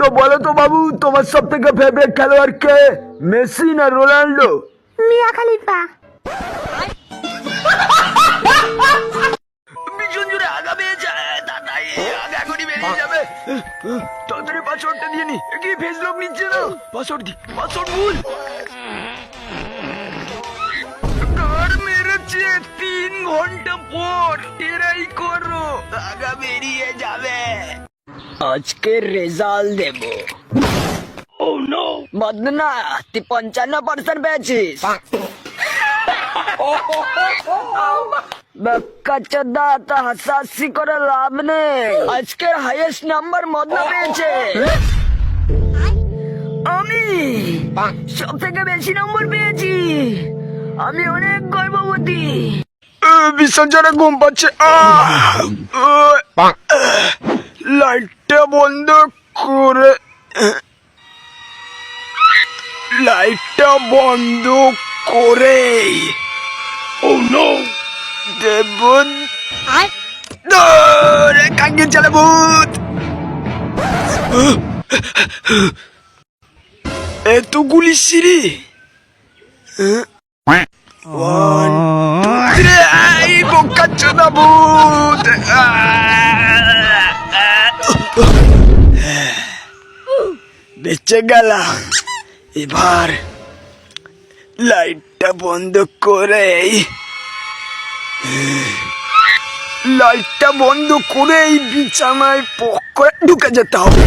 তো বলো তো বাবু, তোমার সব থেকে ফেভারিট খেলোয়াড় কে? মেসি না রোনাল্ডো? মিয়া খালিফা। ভীষণ জোরে আগা পেয়েছে দাদাই, আগা এখনই বেরিয়ে যাবে। তাড়াতাড়ি পাসওয়ার্ডটা দিয়ে নি। কি ফেস লক নিচ্ছে না? পাসওয়ার্ড দি, পাসওয়ার্ড ভুল। কার মেরেছে 3 ঘন্টা পর, এরাই করো, আগা বেরিয়ে যাবে। আজকে রেজাল্ট দেব। ও নো বদনা, তুই 55% পেয়েছিস। বাচ্চাদা, তা হাসাহাসি করে লাভ নেই। আজকের হাইয়েস্ট নাম্বার মদনা পেয়েছে। আমি সব থেকে বেশি নম্বর পেয়েছি। আমি অনেক গর্ববতী। ভীষণ জোরে ঘুম পাচ্ছে। লাইটটা বন্ধ করে, লাইটটা বন্ধ করে। ও নো দেবন, দৌড়ে কাঙ্গি চলে ভূত। এতগুলি সিঁড়ি। 1 2 3, বোকাচোদা ভূত। বেঁচে গেলাম। এবার লাইটটা বন্ধ করে, লাইটটা বন্ধ করে এই বিছানায় পক করে ঢুকে যেতে হবে।